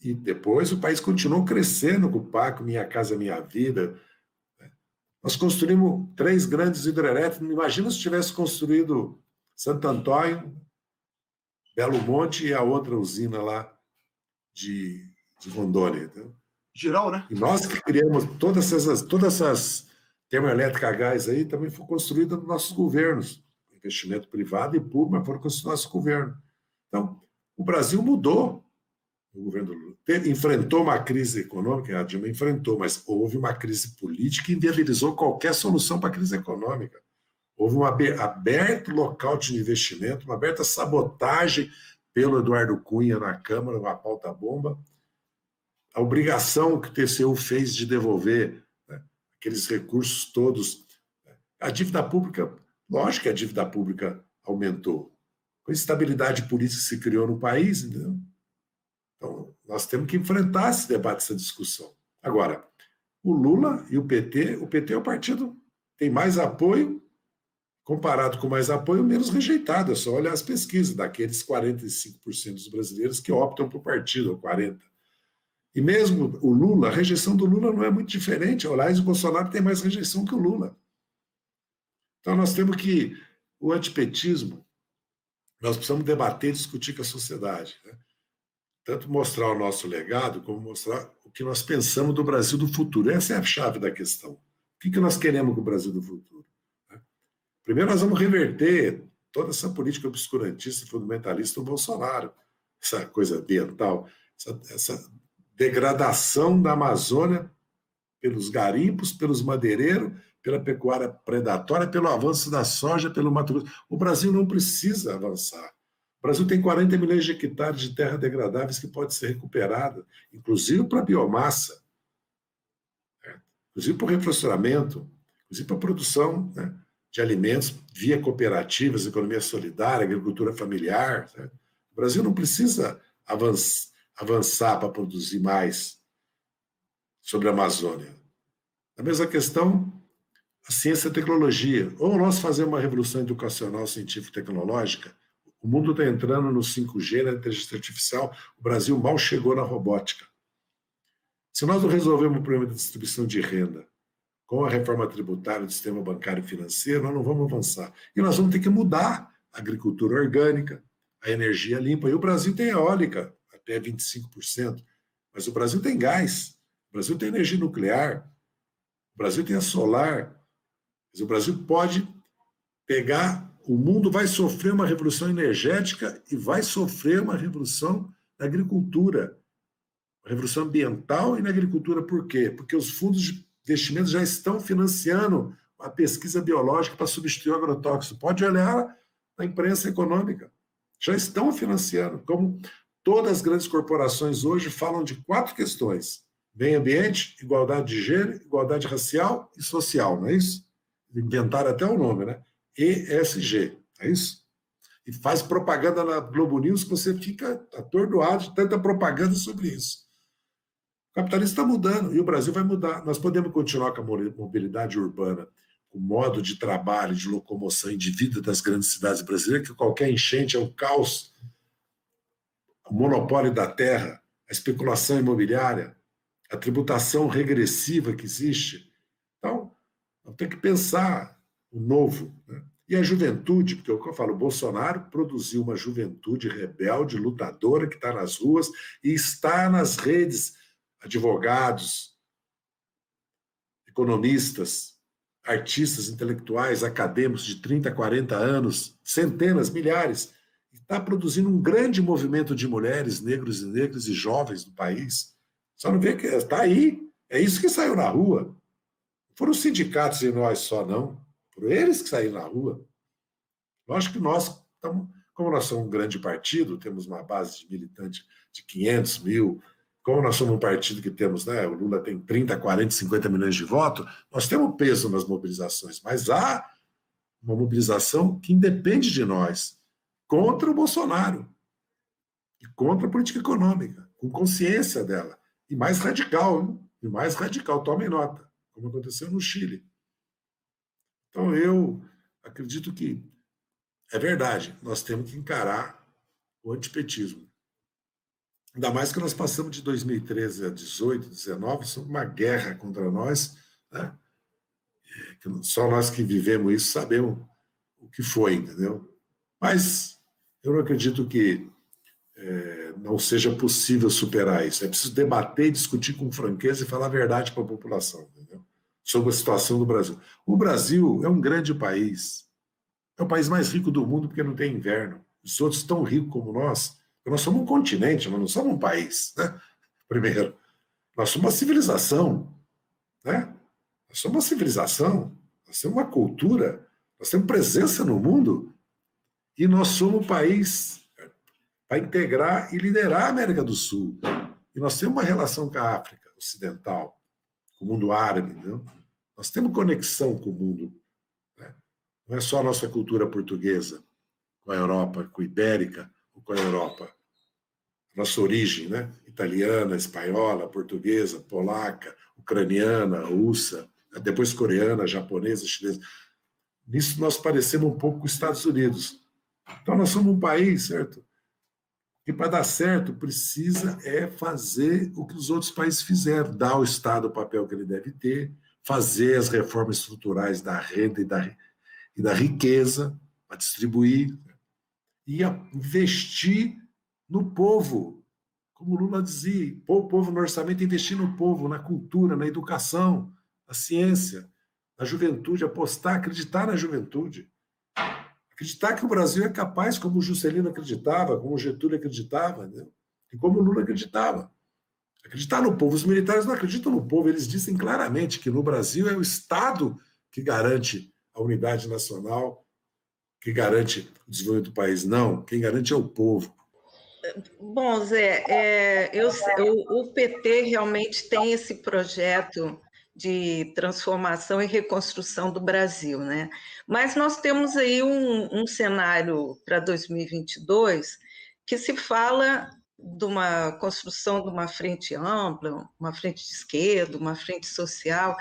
E depois o país continuou crescendo com o PAC, Minha Casa Minha Vida. Nós construímos 3 grandes hidrelétricos. Imagina se tivesse construído Santo Antônio, Belo Monte e a outra usina lá de Rondônia. Entendeu? Geral, né? E nós que criamos todas essas termoelétricas a gás aí, também foi construída nos nossos governos. Investimento privado e público, mas foram construídos no nosso governo. Então, o Brasil mudou. O governo Lula enfrentou uma crise econômica, a Dilma enfrentou, mas houve uma crise política que inviabilizou qualquer solução para a crise econômica. Houve um aberto local de investimento, uma aberta sabotagem pelo Eduardo Cunha na Câmara, uma pauta-bomba. A obrigação que o TCU fez de devolver, né, aqueles recursos todos. A dívida pública, lógico que a dívida pública aumentou. Com a instabilidade política que se criou no país, entendeu? Então, nós temos que enfrentar esse debate, essa discussão. Agora, o Lula e o PT é o partido que tem mais apoio, comparado com mais apoio, menos rejeitado. É só olhar as pesquisas, daqueles 45% dos brasileiros que optam por partido, ou 40%. E mesmo o Lula, a rejeição do Lula não é muito diferente. Aliás, o Bolsonaro tem mais rejeição que o Lula. Então, nós temos que... O antipetismo, nós precisamos debater e discutir com a sociedade, né? Tanto mostrar o nosso legado, como mostrar o que nós pensamos do Brasil do futuro. Essa é a chave da questão. O que nós queremos com o Brasil do futuro? Primeiro, nós vamos reverter toda essa política obscurantista e fundamentalista do Bolsonaro, essa coisa ambiental, essa degradação da Amazônia pelos garimpos, pelos madeireiros, pela pecuária predatória, pelo avanço da soja, pelo Mato Grosso. O Brasil não precisa avançar. O Brasil tem 40 milhões de hectares de terra degradáveis que pode ser recuperada, inclusive para biomassa, né? Inclusive para o reflorestamento, inclusive para a produção, né, de alimentos via cooperativas, economia solidária, agricultura familiar. Né? O Brasil não precisa avançar para produzir mais sobre a Amazônia. A mesma questão, a ciência e a tecnologia. Ou nós fazemos uma revolução educacional, científica e tecnológica. O mundo está entrando no 5G, na inteligência artificial. O Brasil mal chegou na robótica. Se nós não resolvermos o problema da distribuição de renda com a reforma tributária do sistema bancário e financeiro, nós não vamos avançar. E nós vamos ter que mudar a agricultura orgânica, a energia limpa. E o Brasil tem eólica, até 25%. Mas o Brasil tem gás. O Brasil tem energia nuclear. O Brasil tem a solar. Mas o Brasil pode pegar... O mundo vai sofrer uma revolução energética e vai sofrer uma revolução na agricultura. Uma revolução ambiental e na agricultura. Por quê? Porque os fundos de investimentos já estão financiando a pesquisa biológica para substituir o agrotóxico. Pode olhar na imprensa econômica. Já estão financiando. Como todas as grandes corporações hoje falam de 4 questões: meio ambiente, igualdade de gênero, igualdade racial e social, não é isso? Inventaram até o nome, né? ESG, é isso? E faz propaganda na Globo News que você fica atordoado de tanta propaganda sobre isso. O capitalismo está mudando e o Brasil vai mudar. Nós podemos continuar com a mobilidade urbana, com o modo de trabalho, de locomoção e de vida das grandes cidades brasileiras, que qualquer enchente é um caos, o monopólio da terra, a especulação imobiliária, a tributação regressiva que existe. Então, nós temos que pensar o novo, né? E a juventude, porque é o que eu falo, o Bolsonaro produziu uma juventude rebelde, lutadora, que está nas ruas e está nas redes, advogados, economistas, artistas, intelectuais, acadêmicos de 30, 40 anos, centenas, milhares, está produzindo um grande movimento de mulheres, negros e negras e jovens do país. Só não vê que está aí. É isso que saiu na rua. Não foram os sindicatos e nós só, não. Foram eles que saíram na rua. Lógico que nós estamos, como nós somos um grande partido, temos uma base de militantes de 500 mil, como nós somos um partido que temos, né, o Lula tem 30, 40, 50 milhões de votos, nós temos peso nas mobilizações, mas há uma mobilização que independe de nós, contra o Bolsonaro, e contra a política econômica, com consciência dela, e mais radical, hein? E mais radical, tomem nota, como aconteceu no Chile. Então eu acredito que é verdade, nós temos que encarar o antipetismo. Ainda mais que nós passamos de 2013 a 18, 19, sobre uma guerra contra nós, né? Só nós que vivemos isso sabemos o que foi, entendeu? Mas eu não acredito que não seja possível superar isso. É preciso debater, discutir com franqueza e falar a verdade para a população, entendeu? Sobre a situação do Brasil. O Brasil é um grande país. É o país mais rico do mundo porque não tem inverno. Os outros tão ricos como nós. Nós somos um continente, nós não somos um país, né? Primeiro, nós somos uma civilização, né? Nós somos uma civilização, nós temos uma cultura, nós temos presença no mundo e nós somos um país para integrar e liderar a América do Sul. E nós temos uma relação com a África Ocidental, com o mundo árabe, entendeu? Nós temos conexão com o mundo, né? Não é só a nossa cultura portuguesa, com a Europa, com a ibérica, ou com a Europa. Nossa origem, né? Italiana, espanhola, portuguesa, polaca, ucraniana, russa, depois coreana, japonesa, chinesa. Nisso nós parecemos um pouco com os Estados Unidos. Então nós somos um país, certo? Que para dar certo precisa fazer o que os outros países fizeram, dar ao Estado o papel que ele deve ter, fazer as reformas estruturais da renda e da riqueza para distribuir, e investir no povo, como o Lula dizia, pôr o povo no orçamento, investir no povo, na cultura, na educação, na ciência, na juventude, apostar, acreditar na juventude. Acreditar que o Brasil é capaz, como o Juscelino acreditava, como o Getúlio acreditava, né? E como o Lula acreditava. Acreditar no povo. Os militares não acreditam no povo, eles dizem claramente que no Brasil é o Estado que garante a unidade nacional, que garante o desenvolvimento do país. Não, quem garante é o povo. Bom, Zé, o PT realmente tem esse projeto de transformação e reconstrução do Brasil, né? Mas nós temos aí um cenário para 2022 que se fala de uma construção de uma frente ampla, uma frente de esquerda, uma frente social.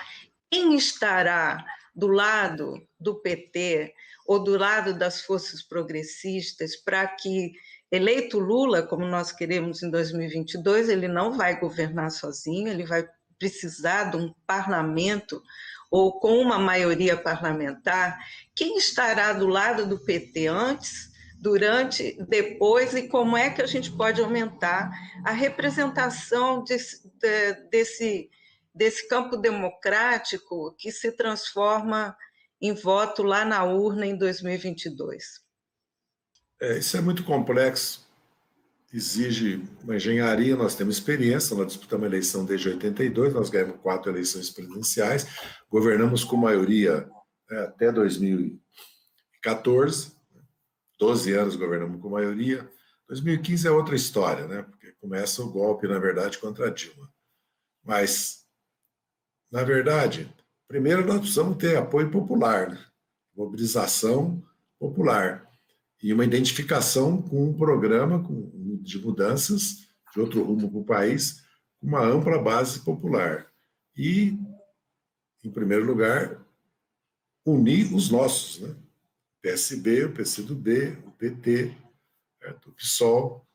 Quem estará do lado do PT ou do lado das forças progressistas para que, eleito Lula, como nós queremos em 2022, ele não vai governar sozinho, ele vai precisar de um parlamento ou com uma maioria parlamentar. Quem estará do lado do PT antes, durante, depois, e como é que a gente pode aumentar a representação desse campo democrático que se transforma em voto lá na urna em 2022? Isso é muito complexo, exige uma engenharia, nós temos experiência, nós disputamos a eleição desde 82, nós ganhamos 4 eleições presidenciais, governamos com maioria até 2014, 12 anos governamos com maioria, 2015 é outra história, né? Porque começa o golpe, na verdade, contra a Dilma. Mas, na verdade, primeiro nós precisamos ter apoio popular, né? Mobilização popular e uma identificação com um programa de mudanças, de outro rumo para o país, com uma ampla base popular. E, em primeiro lugar, unir os nossos, né? O PSB, o PCdoB, o PT, certo? O PSOL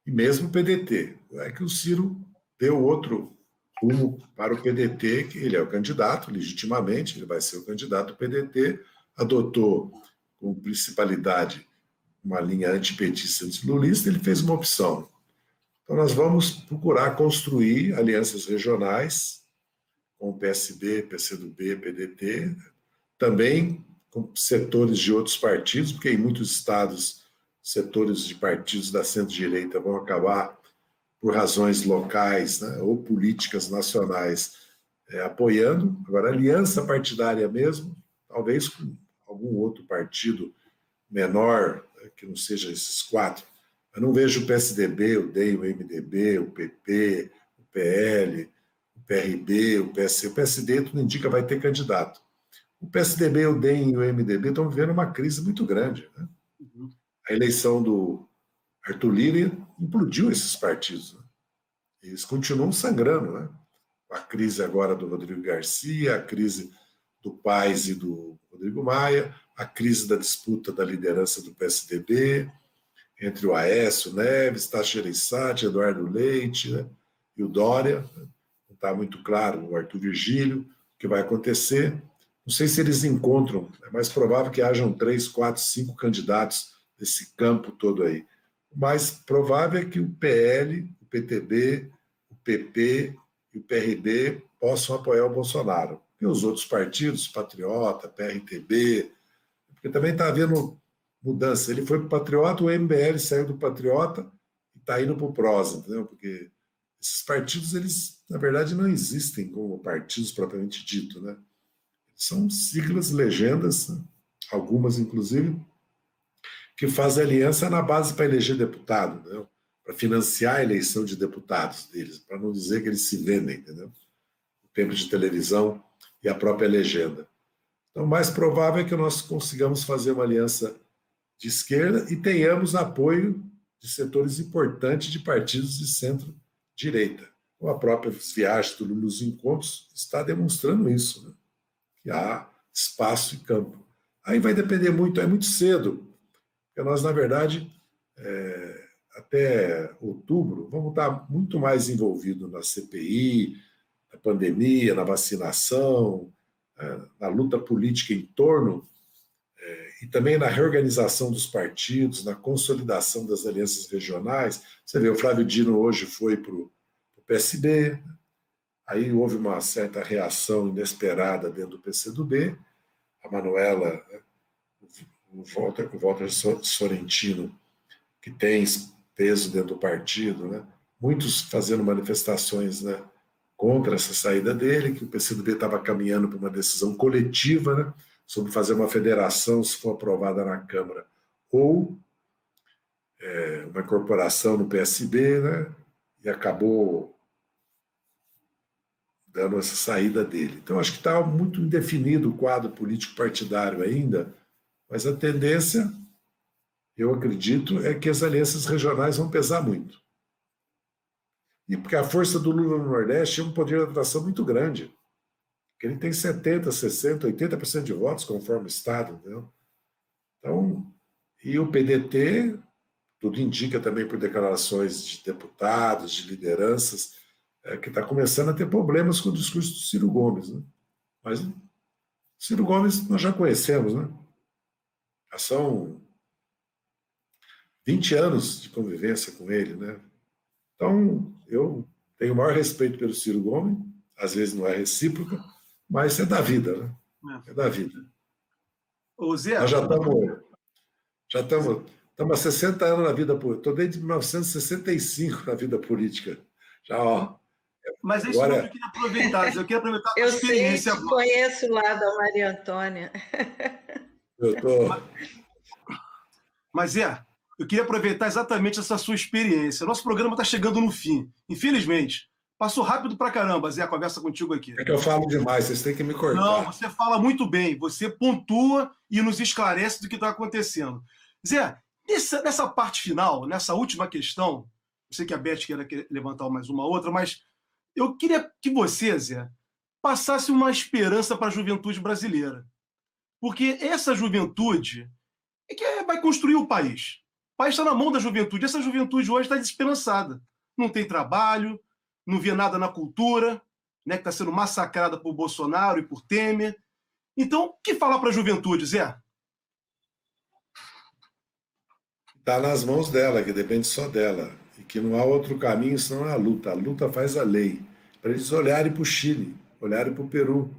e mesmo o PDT. É que o Ciro deu outro rumo para o PDT, que ele é o candidato, legitimamente, ele vai ser o candidato. O PDT adotou com principalidade uma linha antipetista, antilulista, ele fez uma opção. Então, nós vamos procurar construir alianças regionais com o PSB, PCdoB, PDT, também com setores de outros partidos, porque em muitos estados, setores de partidos da centro-direita vão acabar, por razões locais, né, ou políticas nacionais, apoiando. Agora, aliança partidária mesmo, talvez com algum outro partido menor, que não seja esses quatro. Eu não vejo o PSDB, o DEM, o MDB, o PP, o PL, o PRB, o PSD. O PSD, tudo indica, vai ter candidato. O PSDB, o DEM e o MDB estão vivendo uma crise muito grande. Né? A eleição do Arthur Lira implodiu esses partidos. Né? Eles continuam sangrando. Né? A crise agora do Rodrigo Garcia, a crise do Paes e do Rodrigo Maia, a crise da disputa da liderança do PSDB, entre o Aécio Neves, Tasso Gereissati, Eduardo Leite, né, e o Dória. Não está muito claro, o Arthur Virgílio, o que vai acontecer. Não sei se eles encontram, é mais provável que hajam 3, 4, 5 candidatos desse campo todo aí. O mais provável é que o PL, o PTB, o PP e o PRB possam apoiar o Bolsonaro. E os outros partidos, Patriota, PRTB, porque também está havendo mudança. Ele foi para o Patriota, o MBL saiu do Patriota e está indo para o PROS, entendeu? Porque esses partidos, eles, na verdade, não existem como partidos propriamente dito, né? São siglas, legendas, né? Algumas, inclusive, que fazem aliança na base para eleger deputado, entendeu? Para financiar a eleição de deputados deles, para não dizer que eles se vendem, entendeu? O tempo de televisão e a própria legenda. Então, o mais provável é que nós consigamos fazer uma aliança de esquerda e tenhamos apoio de setores importantes de partidos de centro-direita. A própria viagem do Lula nos encontros está demonstrando isso, né? Que há espaço e campo. Aí vai depender muito, é muito cedo, porque nós, na verdade, até outubro, vamos estar muito mais envolvidos na CPI, na pandemia, na vacinação, na luta política em torno e também na reorganização dos partidos, na consolidação das alianças regionais. Você vê, o Flávio Dino hoje foi para o PSB, aí houve uma certa reação inesperada dentro do PCdoB, a Manuela, o Walter Sorrentino, que tem peso dentro do partido, né? Muitos fazendo manifestações, né, contra essa saída dele, que o PCdoB estava caminhando para uma decisão coletiva, né, sobre fazer uma federação, se for aprovada na Câmara, ou uma incorporação no PSB, né, e acabou dando essa saída dele. Então, acho que está muito indefinido o quadro político partidário ainda, mas a tendência, eu acredito, é que as alianças regionais vão pesar muito. E porque a força do Lula no Nordeste é um poder de atração muito grande. Porque ele tem 70%, 60%, 80% de votos, conforme o Estado. Entendeu? Então, e o PDT, tudo indica também por declarações de deputados, de lideranças, que está começando a ter problemas com o discurso do Ciro Gomes. Né? Mas o Ciro Gomes nós já conhecemos, né? Já são 20 anos de convivência com ele, né? Então, eu tenho o maior respeito pelo Ciro Gomes, às vezes não é recíproca, mas é da vida, né? É da vida. Ô, Zé, nós já estamos há 60 anos na vida política. Estou desde 1965 na vida política. Já, ó. Mas é isso agora... que eu queria aproveitar, Zé. Eu queria aproveitar a eu experiência. Eu conheço lá da Maria Antônia. Mas, Zé, eu queria aproveitar exatamente essa sua experiência. Nosso programa está chegando no fim, infelizmente. Passou rápido pra caramba, Zé, a conversa contigo aqui. É que eu falo demais, vocês têm que me cortar. Não, você fala muito bem, você pontua e nos esclarece do que está acontecendo. Zé, nessa parte final, nessa última questão, eu sei que a Beth queira levantar mais uma outra, mas eu queria que você, Zé, passasse uma esperança para a juventude brasileira. Porque essa juventude é que vai construir o país. O país está na mão da juventude. Essa juventude hoje está desesperançada. Não tem trabalho, não vê nada na cultura, né, que está sendo massacrada por Bolsonaro e por Temer. Então, o que falar para a juventude, Zé? Está nas mãos dela, que depende só dela. E que não há outro caminho senão a luta. A luta faz a lei. Para eles olharem para o Chile, olharem para o Peru,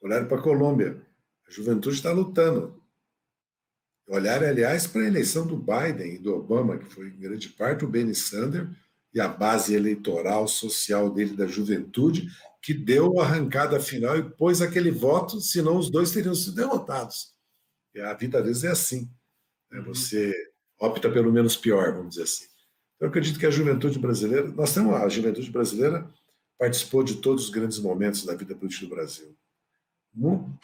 olharem para a Colômbia. A juventude está lutando. Olhar, aliás, para a eleição do Biden e do Obama, que foi em grande parte o Bernie Sanders e a base eleitoral social dele, da juventude, que deu a arrancada final e pôs aquele voto, senão os dois teriam sido derrotados. E a vida deles é assim. Né? Você opta pelo menos pior, vamos dizer assim. Eu acredito que a juventude brasileira, a juventude brasileira participou de todos os grandes momentos da vida política do Brasil.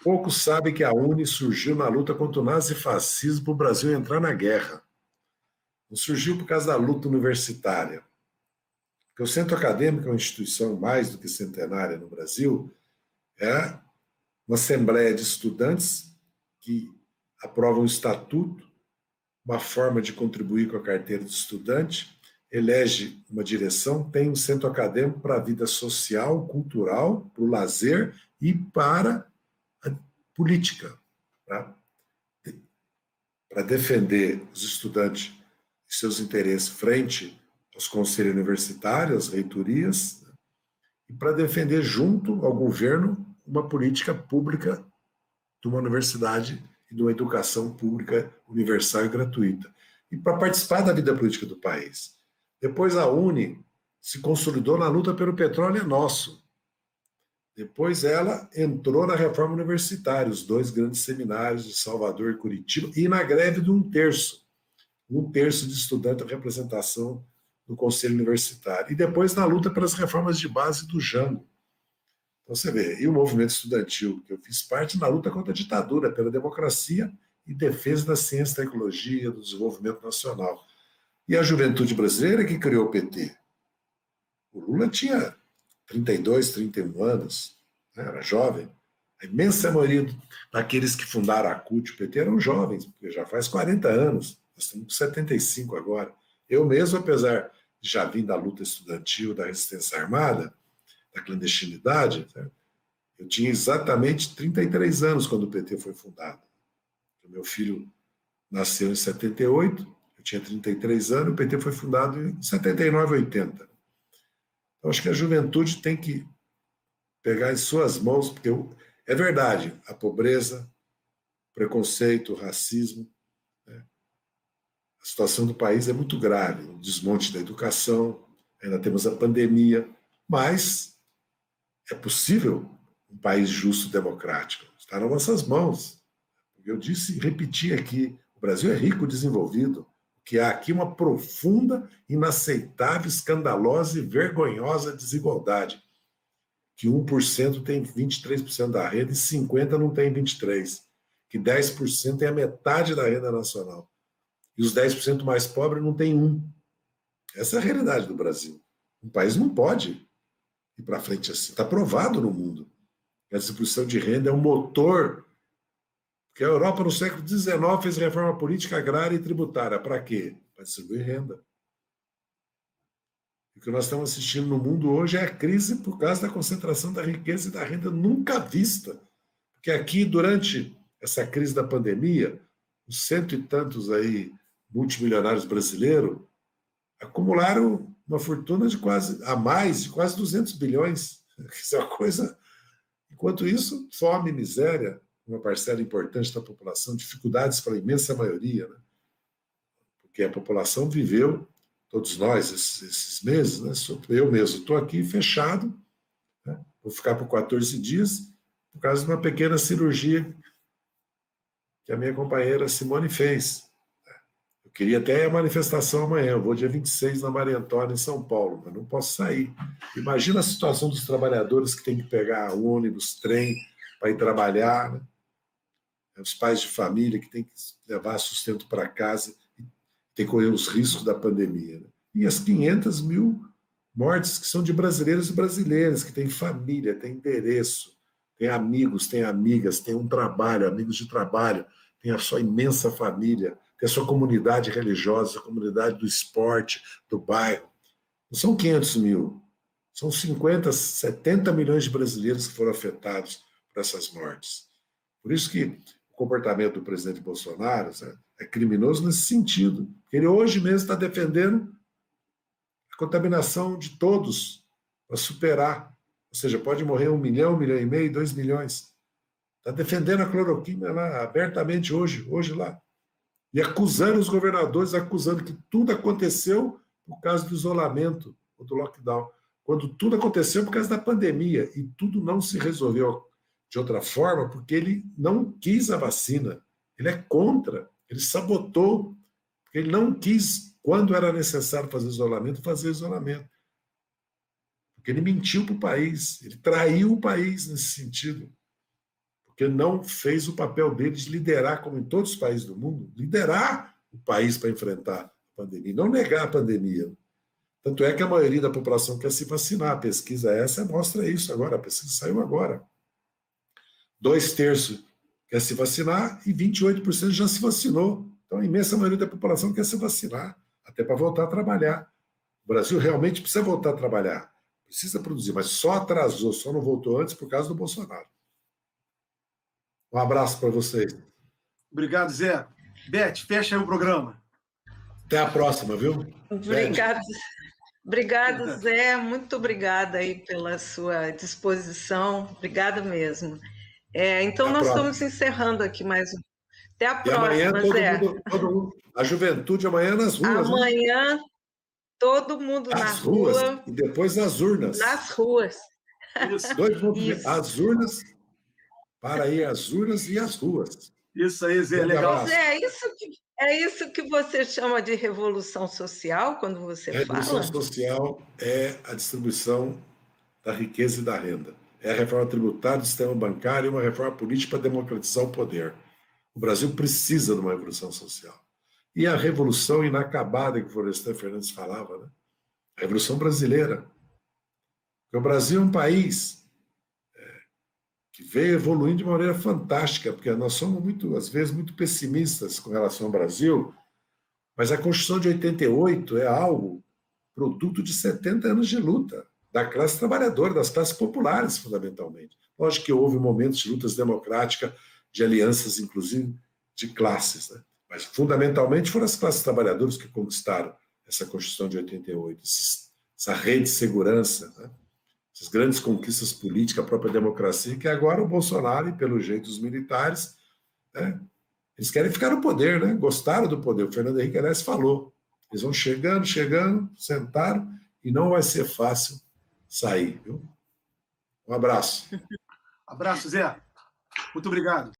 Poucos sabem que a UNE surgiu na luta contra o nazifascismo para o Brasil entrar na guerra. Não surgiu por causa da luta universitária. Porque o Centro Acadêmico é uma instituição mais do que centenária no Brasil, é uma assembleia de estudantes que aprovam um estatuto, uma forma de contribuir com a carteira de estudante, elege uma direção, tem um centro acadêmico para a vida social, cultural, para o lazer e para a política, tá? Para defender os estudantes e seus interesses frente aos conselhos universitários, às reitorias, né? E para defender junto ao governo uma política pública de uma universidade e de uma educação pública universal e gratuita. E para participar da vida política do país. Depois a UNE se consolidou na luta pelo petróleo é nosso. Depois ela entrou na reforma universitária, os dois grandes seminários de Salvador e Curitiba, e na greve de 1/3. 1/3 de estudante de representação no Conselho Universitário. E depois na luta pelas reformas de base do Jango. Então você vê, e o movimento estudantil, que eu fiz parte na luta contra a ditadura, pela democracia e defesa da ciência e tecnologia, do desenvolvimento nacional. E a juventude brasileira que criou o PT. O Lula tinha 32, 31 anos, né, era jovem. A imensa maioria daqueles que fundaram a CUT, o PT, eram jovens, porque já faz 40 anos, nós estamos com 75 agora. Eu mesmo, apesar de já vir da luta estudantil, da resistência armada, da clandestinidade, né, eu tinha exatamente 33 anos quando o PT foi fundado. O meu filho nasceu em 78, eu tinha 33 anos, o PT foi fundado em 79, 80. Então, acho que a juventude tem que pegar em suas mãos, porque é verdade, a pobreza, o preconceito, o racismo, né? A situação do país é muito grave, o desmonte da educação, ainda temos a pandemia, mas é possível um país justo e democrático. Está nas nossas mãos. Eu disse e repeti aqui, o Brasil é rico e desenvolvido, que há aqui uma profunda, inaceitável, escandalosa e vergonhosa desigualdade, que 1% tem 23% da renda e 50% não tem 23%, que 10% tem a metade da renda nacional, e os 10% mais pobres não tem 1%. Essa é a realidade do Brasil. Um país não pode ir para frente assim. Está provado no mundo. A distribuição de renda é um motor. Porque a Europa, no século XIX, fez reforma política, agrária e tributária. Para quê? Para distribuir renda. O que nós estamos assistindo no mundo hoje é a crise por causa da concentração da riqueza e da renda nunca vista. Porque aqui, durante essa crise da pandemia, os 100 e tantos aí multimilionários brasileiros acumularam uma fortuna de quase 200 bilhões. Isso é uma coisa... Enquanto isso, fome e miséria, uma parcela importante da população, dificuldades para a imensa maioria, né? Porque a população viveu, todos nós, esses meses, né? Eu mesmo estou aqui fechado, né? Vou ficar por 14 dias, por causa de uma pequena cirurgia que a minha companheira Simone fez. Eu queria até a manifestação amanhã, eu vou dia 26 na Maria Antônia, em São Paulo, mas não posso sair. Imagina a situação dos trabalhadores que têm que pegar ônibus, trem, para ir trabalhar, né? Os pais de família que têm que levar sustento para casa e tem que correr os riscos da pandemia. Né? E as 500 mil mortes que são de brasileiros e brasileiras, que têm família, têm endereço, têm amigos, têm amigas, têm um trabalho, amigos de trabalho, têm a sua imensa família, tem a sua comunidade religiosa, a comunidade do esporte, do bairro. Não são 500 mil, são 50, 70 milhões de brasileiros que foram afetados por essas mortes. Por isso que o comportamento do presidente Bolsonaro, né, é criminoso nesse sentido. Ele hoje mesmo está defendendo a contaminação de todos para superar. Ou seja, pode morrer 1 milhão, 1,5 milhão, 2 milhões. Está defendendo a cloroquina lá abertamente hoje lá. E acusando os governadores, acusando que tudo aconteceu por causa do isolamento, ou do lockdown. Quando tudo aconteceu por causa da pandemia, e tudo não se resolveu de outra forma, porque ele não quis a vacina. Ele é contra, ele sabotou, porque ele não quis, quando era necessário fazer isolamento, fazer isolamento. Porque ele mentiu para o país, ele traiu o país nesse sentido. Porque não fez o papel dele de liderar, como em todos os países do mundo, liderar o país para enfrentar a pandemia, não negar a pandemia. Tanto é que a maioria da população quer se vacinar. A pesquisa essa mostra isso agora, a pesquisa saiu agora. 2/3 quer se vacinar e 28% já se vacinou. Então a imensa maioria da população quer se vacinar, até para voltar a trabalhar. O Brasil realmente precisa voltar a trabalhar, precisa produzir, mas só atrasou, só não voltou antes por causa do Bolsonaro. Um abraço para vocês. Obrigado, Zé. Beth, fecha aí o programa. Até a próxima, viu? Obrigado, Zé. Muito obrigada aí pela sua disposição. Obrigada mesmo. Então, nós estamos encerrando aqui mais um. Até a próxima, amanhã, Zé. todo mundo, a juventude amanhã nas ruas. Amanhã, né? Todo mundo na rua. E depois nas urnas. Nas ruas. Isso. 2 movimentos. As urnas, para ir às urnas e às ruas. Isso aí, Zé, legal. Zé, é isso que você chama de revolução social, quando você fala? Revolução social é a distribuição da riqueza e da renda. É a reforma tributária do sistema bancário e uma reforma política para democratizar o poder. O Brasil precisa de uma revolução social. E a revolução inacabada que o Florestan Fernandes falava, né? A revolução brasileira. Porque o Brasil é um país que veio evoluindo de uma maneira fantástica, porque nós somos, às vezes, muito pessimistas com relação ao Brasil, mas a Constituição de 88 é algo produto de 70 anos de luta da classe trabalhadora, das classes populares, fundamentalmente. Lógico que houve momentos de lutas democráticas, de alianças, inclusive, de classes, né? Mas, fundamentalmente, foram as classes trabalhadoras que conquistaram essa Constituição de 88, essa rede de segurança, né? Essas grandes conquistas políticas, a própria democracia, que agora o Bolsonaro, e pelo jeito os militares, né, eles querem ficar no poder, né? Gostaram do poder. O Fernando Henrique, aliás, falou. Eles vão chegando, sentaram, e não vai ser fácil sair. Viu? Um abraço. Abraço, Zé. Muito obrigado.